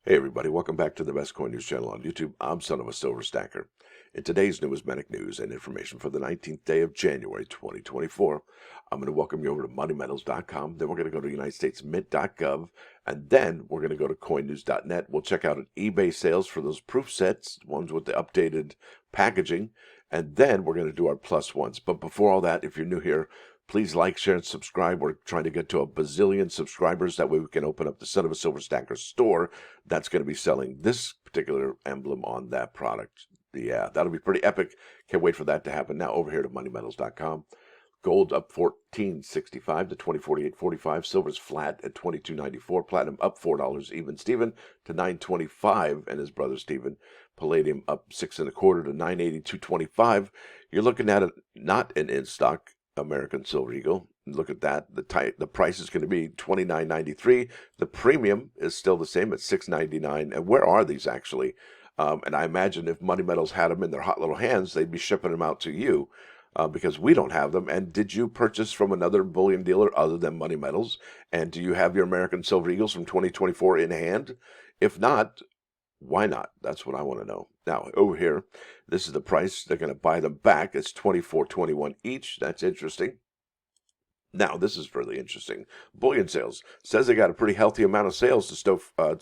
Hey everybody, welcome back to the Best Coin News channel on YouTube. I'm Son of a Silver Stacker. In today's Numismatic News and Information for the 19th day of January 2024, I'm going to welcome you over to moneymetals.com. Then we're going to go to UnitedStatesMint.gov, and then we're going to go to CoinNews.net. We'll check out an eBay sales for those proof sets, ones with the updated packaging, and then we're going to do our plus ones. But before all that, if you're new here, please like, share, and subscribe. We're trying to get to a bazillion subscribers. That way we can open up the Son of a Silver Stacker store that's going to be selling this particular emblem on that product. Yeah, that'll be pretty epic. Can't wait for that to happen. Now over here to moneymetals.com. Gold up 14.65 to 20.48.45. Silver's flat at 22.94. Platinum up $4 even Steven to 9.25, and his brother Steven. Palladium up 6 1/4 to 9.82.25. You're looking at it not an in stock American Silver Eagle. Look at that. The price is going to be $29.93. The premium is still the same at $6.99. And where are these actually? And I imagine if Money Metals had them in their hot little hands, they'd be shipping them out to you because we don't have them. And did you purchase from another bullion dealer other than Money Metals? And do you have your American Silver Eagles from 2024 in hand? If not, why not? That's what I want to know. Now, over here, this is the price. They're going to buy them back. It's $24.21 each. That's interesting. Now, this is really interesting. Bullion sales says they got a pretty healthy amount of sales to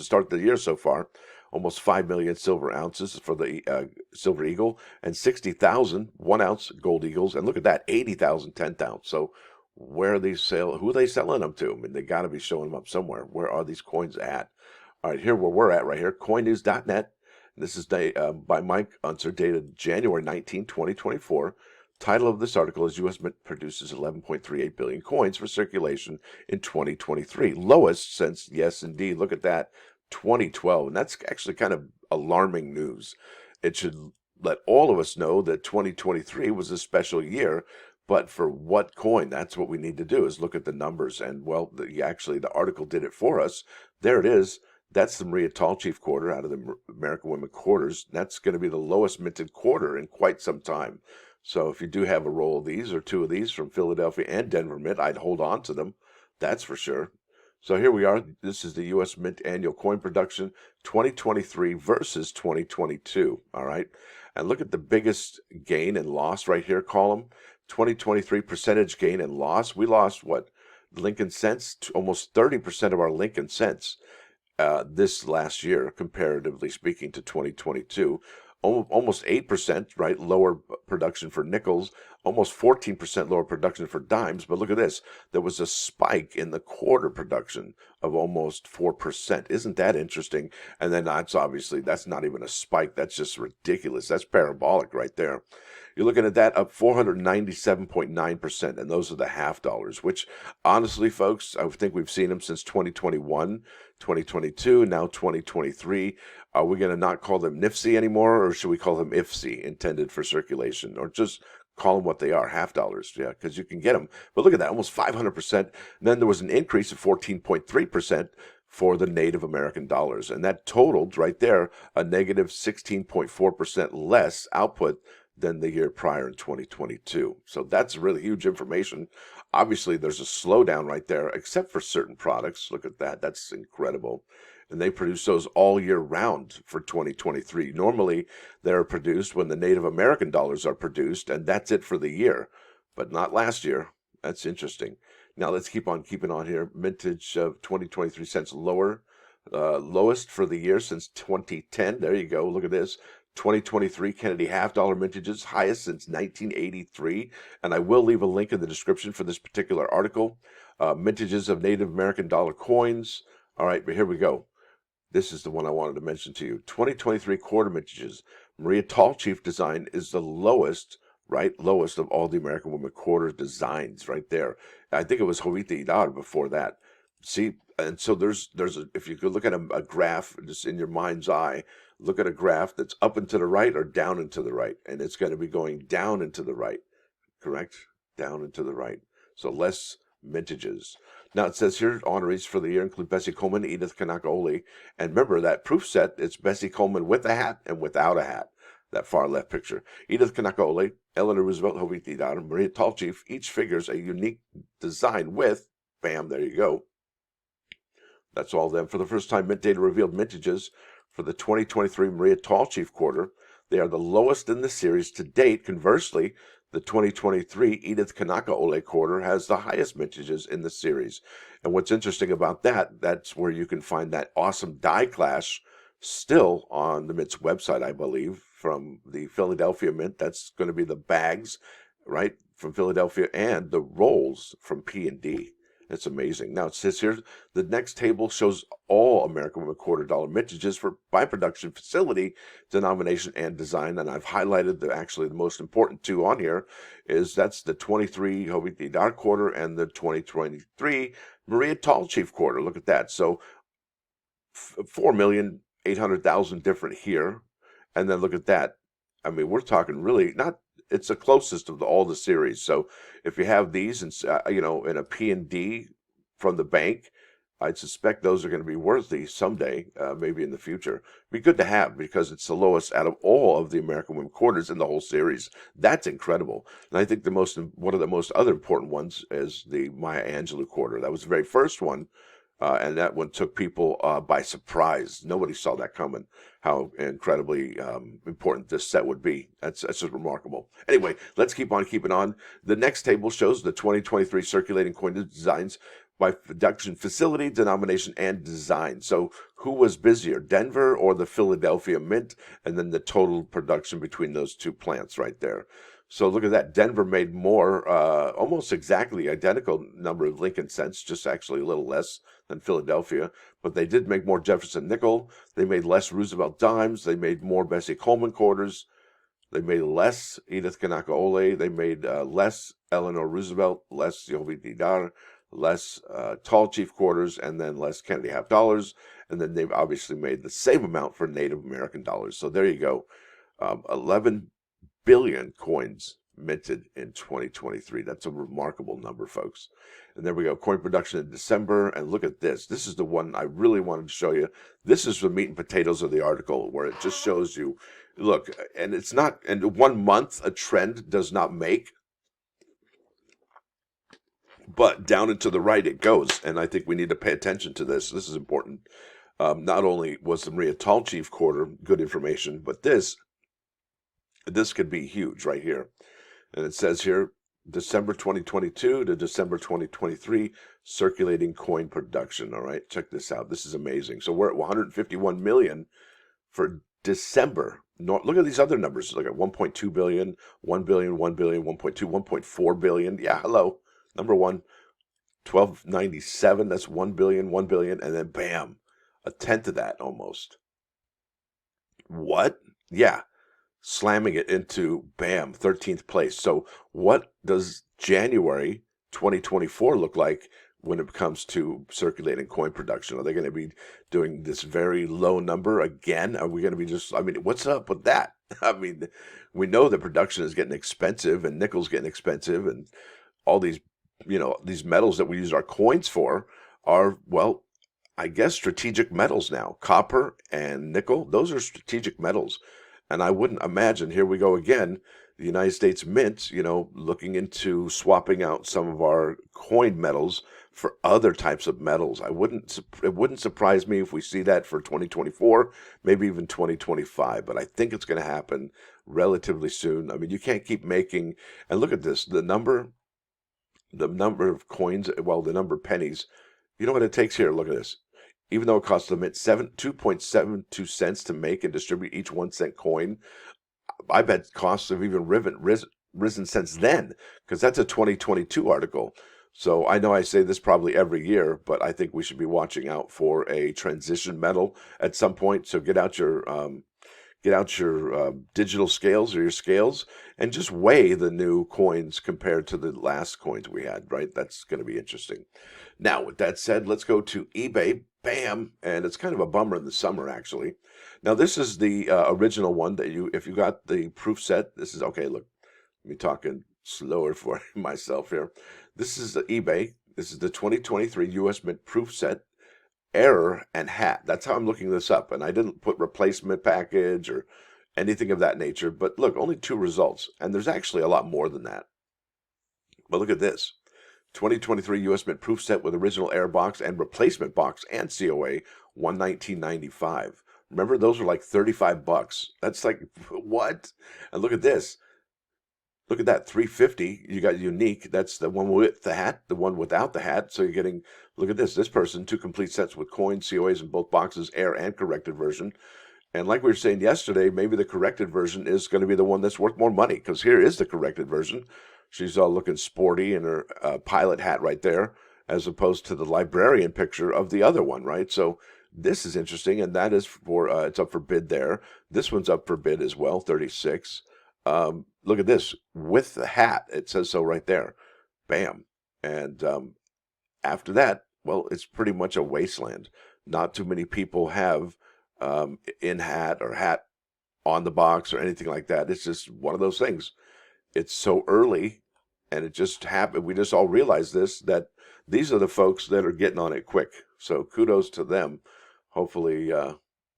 start the year so far. Almost 5 million silver ounces for the Silver Eagle and 60,000 1-ounce gold eagles. And look at that, 80,000 10th-ounce. So where are these who are they selling them to? I mean, they got to be showing them up somewhere. Where are these coins at? All right, here where we're at right here, coinnews.net. This is by Mike Unser, dated January 19, 2024. Title of this article is U.S. Mint produces 11.38 billion coins for circulation in 2023. Lowest since, yes, indeed, look at that, 2012. And that's actually kind of alarming news. It should let all of us know that 2023 was a special year. But for what coin? That's what we need to do is look at the numbers. And, well, the article did it for us. There it is. That's the Maria Tallchief quarter out of the American Women quarters. That's going to be the lowest minted quarter in quite some time. So if you do have a roll of these or two of these from Philadelphia and Denver Mint, I'd hold on to them. That's for sure. So here we are. This is the U.S. Mint annual coin production 2023 versus 2022. All right. And look at the biggest gain and loss right here column. 2023 percentage gain and loss. We lost what? Lincoln cents, almost 30% of our Lincoln cents. This last year, comparatively speaking to 2022, almost 8%, right? Lower production for nickels, almost 14% lower production for dimes. But look at this. There was a spike in the quarter production of almost 4%. Isn't that interesting? And then that's not even a spike. That's just ridiculous. That's parabolic right there. You're looking at that up 497.9%, and those are the half dollars, which honestly, folks, I think we've seen them since 2021, 2022, now 2023. Are we going to not call them NIFC anymore, or should we call them IFC, intended for circulation, or just call them what they are, half dollars? Yeah, because you can get them. But look at that, almost 500%. And then there was an increase of 14.3% for the Native American dollars, and that totaled right there a negative 16.4% less output than the year prior in 2022. So that's really huge information. Obviously, there's a slowdown right there, except for certain products. Look at that. That's incredible. And they produce those all year round for 2023. Normally, they're produced when the Native American dollars are produced, and that's it for the year, but not last year. That's interesting. Now, let's keep on keeping on here. Mintage of 2023 cents lower, lowest for the year since 2010. There you go. Look at this. 2023 Kennedy half-dollar mintages, highest since 1983. And I will leave a link in the description for this particular article. Mintages of Native American dollar coins. All right, but here we go. This is the one I wanted to mention to you. 2023 quarter mintages. Maria Tallchief design is the lowest, right? Lowest of all the American Women quarter designs right there. I think it was Jovita Idar before that. See, and so if you could look at a graph just in your mind's eye, look at a graph that's up and to the right or down and to the right, and it's going to be going down and to the right, correct? Down and to the right. So less mintages. Now it says here, honorees for the year include Bessie Coleman, Edith Kanaka-Ole, and remember that proof set, it's Bessie Coleman with a hat and without a hat. That far left picture. Edith Kanaka-Ole, Eleanor Roosevelt, Jovita Idar, and Maria Tallchief each figures a unique design with, bam, there you go, That's all them. For the first time, mint data revealed mintages for the 2023 Maria Tall Chief quarter. They are the lowest in the series to date. Conversely, the 2023 Edith Kanaka Ole quarter has the highest mintages in the series. And what's interesting about that, that's where you can find that awesome die clash still on the Mint's website, I believe, from the Philadelphia Mint. That's going to be the bags, right, from Philadelphia, and the rolls from P&D. It's amazing. Now it says here, the next table shows all American Women $quarter mintages by production facility, denomination, and design. And I've highlighted the most important two on here that's the 23 Hoviti Dar quarter and the 2023 Maria Tall Chief quarter. Look at that. So 4,800,000 different here. And then look at that. I mean, we're talking really it's the closest of all the series. So if you have these and in a P&D from the bank, I'd suspect those are going to be worthy someday, maybe in the future. Be good to have because it's the lowest out of all of the American Women quarters in the whole series. That's incredible. And I think one of the most other important ones is the Maya Angelou quarter. That was the very first one. And that one took people by surprise. Nobody saw that coming, how incredibly important this set would be. That's just remarkable. Anyway, let's keep on keeping on. The next table shows the 2023 circulating coin designs by production facility, denomination, and design. So who was busier, Denver or the Philadelphia Mint? And then the total production between those two plants right there. So look at that. Denver made more, almost exactly identical number of Lincoln cents, just actually a little less than Philadelphia. But they did make more Jefferson nickel. They made less Roosevelt dimes. They made more Bessie Coleman quarters. They made less Edith Kanaka Ole. They made less Eleanor Roosevelt, less Yovi Didar, less Tall Chief quarters, and then less Kennedy half dollars. And then they've obviously made the same amount for Native American dollars. So there you go. 11 billion coins minted in 2023. That's a remarkable number, folks. And there we go. Coin production in December. And look at this. This is the one I really wanted to show you. This is the meat and potatoes of the article, where it just shows you, look, and it's not, and 1 month a trend does not make, but down and to the right it goes. And I think we need to pay attention to this. This is important. Not only was the Maria Tall Chief quarter good information, but this could be huge right here. And it says here, December 2022 to December 2023, circulating coin production. All right, check this out. This is amazing. So we're at 151 million for December. Look at these other numbers. Look at 1.2 billion, 1 billion, 1 billion, 1.2, 1.4 billion. Yeah, hello. Number one, 1297. That's 1 billion, 1 billion. And then bam, a tenth of that almost. What? Yeah. Slamming it into, bam, 13th place. So what does January 2024 look like when it comes to circulating coin production? Are they going to be doing this very low number again? Are we going to be what's up with that? I mean, we know that production is getting expensive and nickel's getting expensive, and all these, these metals that we use our coins for are, well, I guess strategic metals now. Copper and nickel, those are strategic metals. And I wouldn't imagine, here we go again, the United States Mint, looking into swapping out some of our coin metals for other types of metals. It wouldn't surprise me if we see that for 2024, maybe even 2025. But I think it's going to happen relatively soon. I mean, you can't keep making, and look at this, the number of coins, well, the number of pennies. You know what it takes here? Look at this. Even though it costs the Mint 2.72 cents to make and distribute each 1 cent coin, I bet costs have even risen since then, because that's a 2022 article. So I know I say this probably every year, but I think we should be watching out for a transition metal at some point. So get out your digital scales or your scales and just weigh the new coins compared to the last coins we had, right? That's going to be interesting. Now, with that said, let's go to eBay. Bam! And it's kind of a bummer in the summer, actually. Now, this is the original one that if you got the proof set, this is, okay, look, let me talking slower for myself here. This is the eBay. This is the 2023 U.S. Mint proof set, error and hat. That's how I'm looking this up. And I didn't put replacement package or anything of that nature. But look, only 2 results. And there's actually a lot more than that. But look at this. 2023 US Mint proof set with original air box and replacement box and COA, $119.95. Remember, those were like $35. That's like, what? And look at this. Look at that, 350. You got unique. That's the one with the hat, the one without the hat. So you're getting, look at this. This person, 2 complete sets with coins, COAs in both boxes, air and corrected version. And like we were saying yesterday, maybe the corrected version is going to be the one that's worth more money, because here is the corrected version. She's all looking sporty in her pilot hat right there, as opposed to the librarian picture of the other one, right? So this is interesting, and that is for, it's up for bid there. This one's up for bid as well, 36. Look at this, with the hat. It says so right there. Bam. And after that, well, it's pretty much a wasteland. Not too many people have in hat or hat on the box or anything like that. It's just one of those things. It's so early, and it just happened. We just all realized this, that these are the folks that are getting on it quick. So kudos to them. Hopefully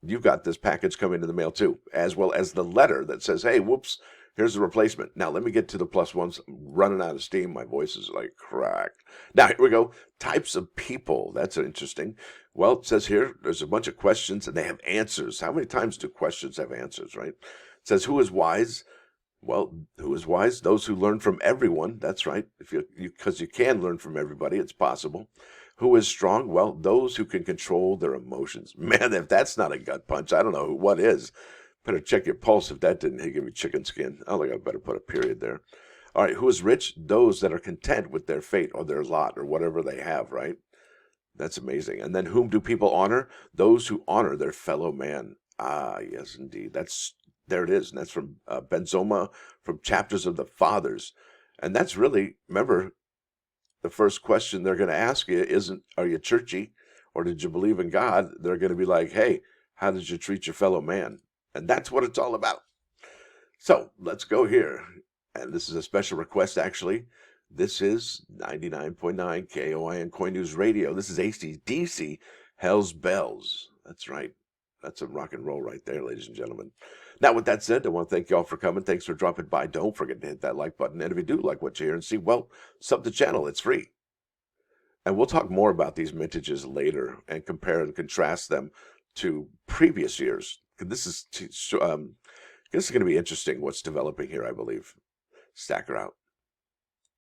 you've got this package coming in the mail too, as well as the letter that says, hey, whoops, here's the replacement. Now let me get to the plus ones. I'm running out of steam. My voice is like cracked. Now here we go. Types of people. That's interesting. Well, it says here, there's a bunch of questions and they have answers. How many times do questions have answers, right? It says, who is wise? Well, who is wise? Those who learn from everyone. That's right. If because you can learn from everybody, it's possible. Who is strong? Well, those who can control their emotions. Man, if that's not a gut punch, I don't know what is. Better check your pulse if that didn't give you chicken skin. I think I better put a period there. All right, who is rich? Those that are content with their fate or their lot or whatever they have, right? That's amazing. And then whom do people honor? Those who honor their fellow man. Ah, yes, indeed. There it is. And that's from Zoma, from Chapters of the Fathers. And that's really, remember, the first question they're going to ask you isn't, are you churchy or did you believe in God? They're going to be like, hey, how did you treat your fellow man? And that's what it's all about. So let's go here. And this is a special request, actually. This is 99.9 KOI and Coin News Radio. This is AC/DC, Hell's Bells. That's right. That's a rock and roll right there, ladies and gentlemen. Now, with that said, I want to thank you all for coming. Thanks for dropping by. Don't forget to hit that like button. And if you do like what you hear and see, well, sub the channel. It's free. And we'll talk more about these mintages later and compare and contrast them to previous years. This is going to be interesting what's developing here, I believe. Stacker out.